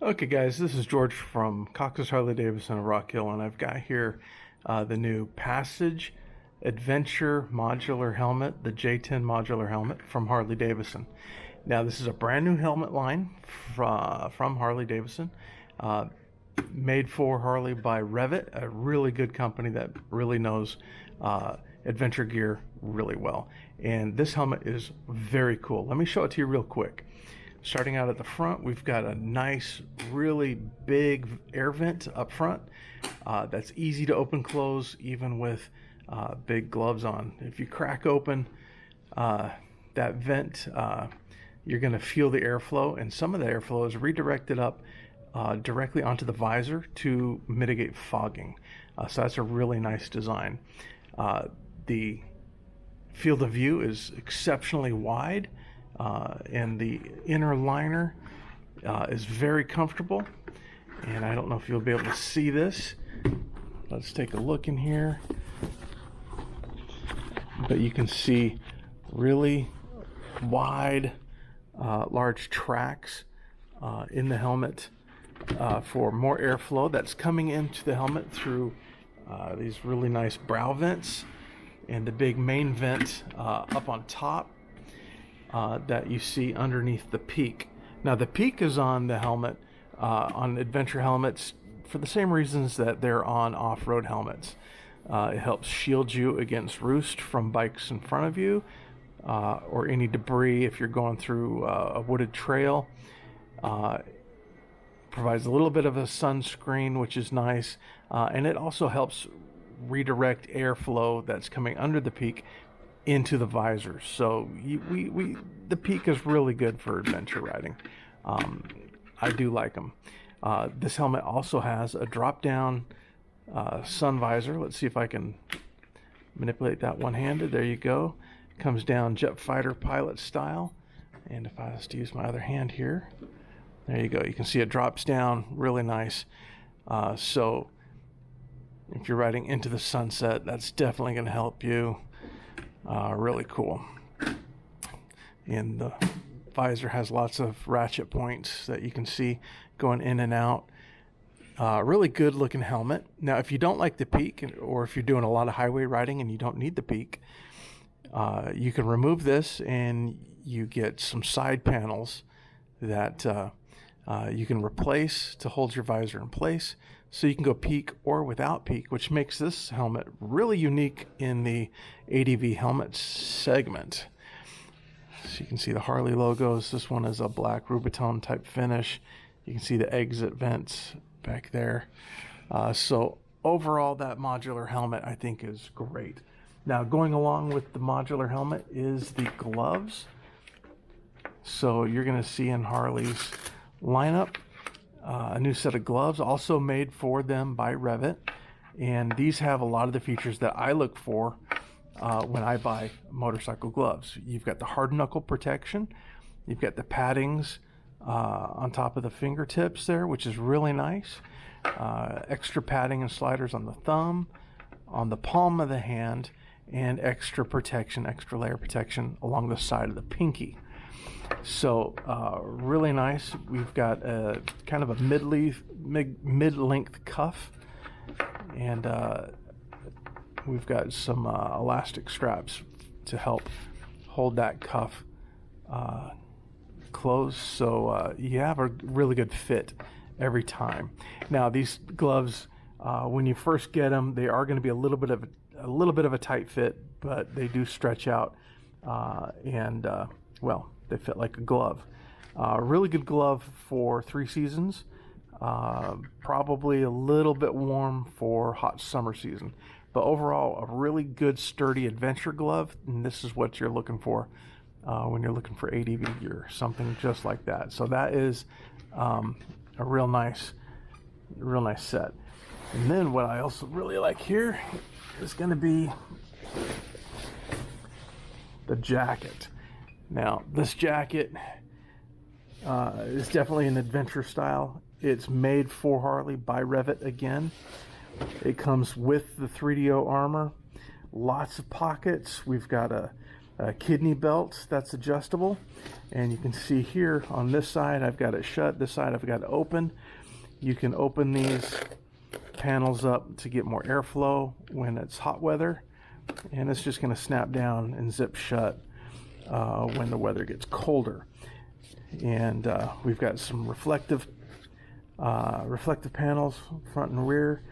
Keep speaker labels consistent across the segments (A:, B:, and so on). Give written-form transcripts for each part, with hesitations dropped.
A: Okay, guys, this is George from Cox's Harley-Davidson of Rock Hill, and I've got here the new Passage Adventure Modular Helmet, the J10 Modular Helmet from Harley-Davidson. Now, this is a brand new helmet line from Harley-Davidson, made for Harley by Revit, a really good company that really knows adventure gear really well. And this helmet is very cool. Let me show it to you real quick. Starting out at the front, we've got a nice, really big air vent up front that's easy to open close, even with big gloves on. If you crack open that vent, you're going to feel the airflow, and some of the airflow is redirected up directly onto the visor to mitigate fogging. So that's a really nice design. The field of view is exceptionally wide. And the inner liner is very comfortable, and I don't know if you'll be able to see this. Let's take a look in here, but you can see really wide large tracks in the helmet for more airflow that's coming into the helmet through these really nice brow vents and the big main vent up on top that you see underneath the peak. Now, the peak is on the helmet, on adventure helmets, for the same reasons that they're on off-road helmets. It helps shield you against roost from bikes in front of you, or any debris if you're going through a wooded trail. Provides a little bit of a sunscreen, which is nice, and it also helps redirect airflow that's coming under the peak into the visor. So the peak is really good for adventure riding. I do like them. This helmet also has a drop-down sun visor. Let's see if I can manipulate that one-handed. There you go. Comes down jet fighter pilot style. And if I was to use my other hand here, there you go. You can see it drops down really nice. So if you're riding into the sunset, that's definitely going to help you. Really cool. And the visor has lots of ratchet points that you can see going in and out. Really good looking helmet. Now, if you don't like the peak, or if you're doing a lot of highway riding and you don't need the peak, you can remove this and you get some side panels that you can replace to hold your visor in place, so you can go peak or without peak, which makes this helmet really unique in the ADV helmet segment. So you can see the Harley logos. This one is a black Rubitone type finish. You can see the exit vents back there. So overall, that modular helmet I think is great. Now, going along with the modular helmet is the gloves. So you're going to see in Harley's lineup a new set of gloves, also made for them by Revit, and these have a lot of the features that I look for when I buy motorcycle gloves. You've got the hard knuckle protection, you've got the paddings on top of the fingertips there, which is really nice. Extra padding and sliders on the thumb, on the palm of the hand, and extra protection, extra layer protection along the side of the pinky. So really nice. We've got a kind of a mid-length cuff, and we've got some elastic straps to help hold that cuff closed, so you have a really good fit every time. Now, these gloves, when you first get them, they are going to be a little bit of a tight fit, but they do stretch out, and well, they fit like a glove. Really good glove for 3 seasons. Probably a little bit warm for hot summer season. But overall, a really good, sturdy adventure glove. And this is what you're looking for when you're looking for ADV gear. Something just like that. So that is a real nice set. And then what I also really like here is going to be the jacket. Now, this jacket is definitely an adventure style. It's made for Harley by Revit again. It comes with the 3DO armor, lots of pockets. We've got a kidney belt that's adjustable, and you can see here on this side I've got it shut, this side I've got it open. You can open these panels up to get more airflow when it's hot weather, and it's just going to snap down and zip shut when the weather gets colder. And we've got some reflective panels front and rear.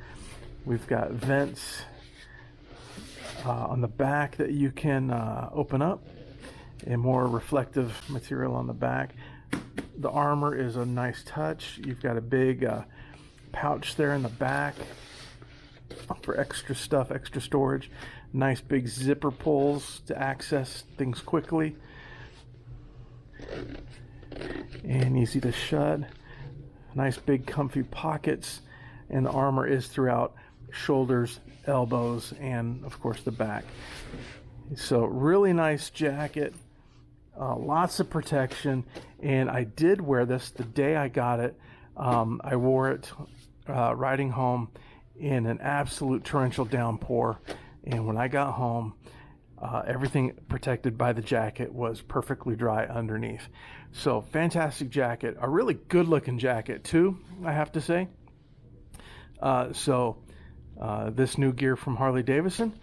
A: We've got vents on the back that you can open up, and more reflective material on the back. The armor is a nice touch. You've got a big pouch there in the back for extra stuff, extra storage. Nice big zipper pulls to access things quickly, and easy to shut. Nice big comfy pockets, and the armor is throughout shoulders, elbows, and of course the back. So really nice jacket, lots of protection. And I did wear this the day I got it. I wore it riding home in an absolute torrential downpour, and when I got home, everything protected by the jacket was perfectly dry underneath. So fantastic jacket, a really good looking jacket too, I have to say. This new gear from Harley-Davidson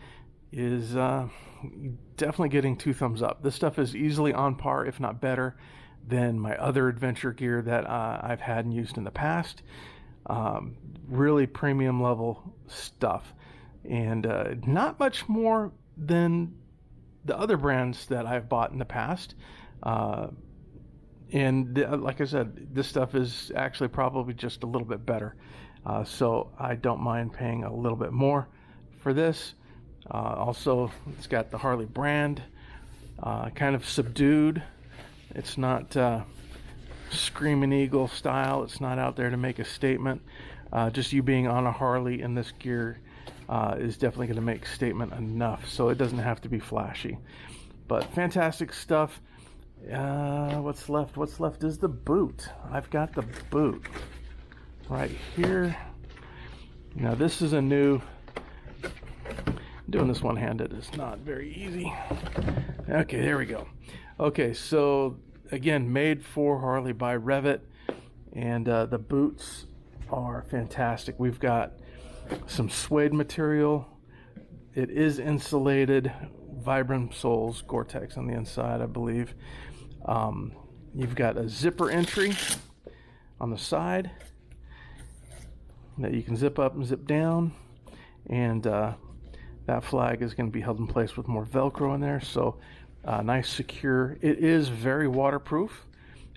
A: is definitely getting 2 thumbs up. This stuff is easily on par, if not better, than my other adventure gear that I've had and used in the past. Really premium level stuff, and not much more than the other brands that I've bought in the past. Like I said, this stuff is actually probably just a little bit better. So I don't mind paying a little bit more for this. Also, it's got the Harley brand, kind of subdued. It's not Screaming Eagle style. It's not out there to make a statement. Just you being on a Harley in this gear is definitely going to make a statement enough. So it doesn't have to be flashy. But fantastic stuff. What's left? What's left is the boot. I've got the boot right here. Now this is a new, doing this one-handed is not very easy. Okay, there we go. Okay, so again, made for Harley by Revit, and the boots are fantastic. We've got some suede material. It is insulated, Vibram soles, Gore-Tex on the inside, I believe. You've got a zipper entry on the side that you can zip up and zip down, and that flag is going to be held in place with more Velcro in there. So nice, secure. It is very waterproof,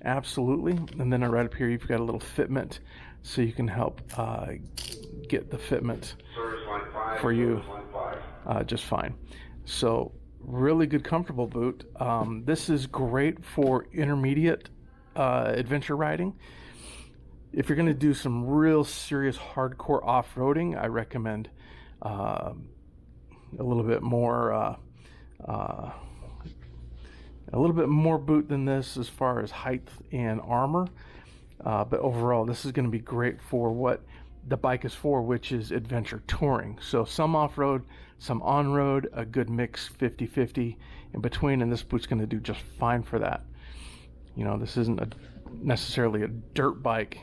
A: absolutely. And then right up here, you've got a little fitment, so you can help get the fitment for you just fine. So really good, comfortable boot. This is great for intermediate adventure riding. If you're going to do some real serious hardcore off-roading, I recommend a little bit more boot than this as far as height and armor. But overall, this is going to be great for what the bike is for, which is adventure touring. So some off-road, some on-road, a good mix 50-50 in between, and this boot's going to do just fine for that. You know, this isn't necessarily a dirt bike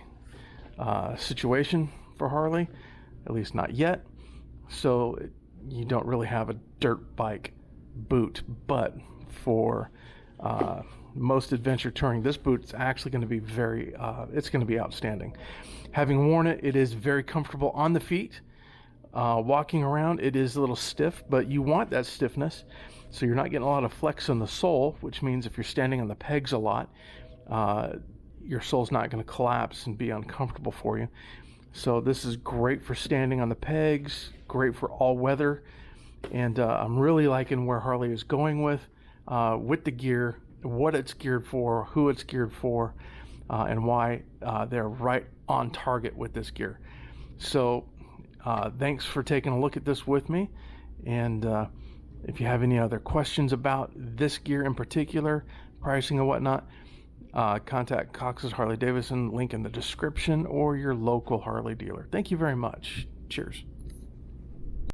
A: situation for Harley, at least not yet. So you don't really have a dirt bike boot, but for most adventure touring, this boot is actually going to be it's going to be outstanding. Having worn it, it is very comfortable on the feet. Walking around, it is a little stiff, but you want that stiffness, so you're not getting a lot of flex on the sole, which means if you're standing on the pegs a lot, your sole's not going to collapse and be uncomfortable for you. So this is great for standing on the pegs, great for all weather, and I'm really liking where Harley is going with the gear, what it's geared for, who it's geared for, and why they're right on target with this gear. So thanks for taking a look at this with me, and if you have any other questions about this gear in particular, pricing and whatnot, contact Cox's Harley-Davidson, link in the description, or your local Harley dealer. Thank you very much. Cheers.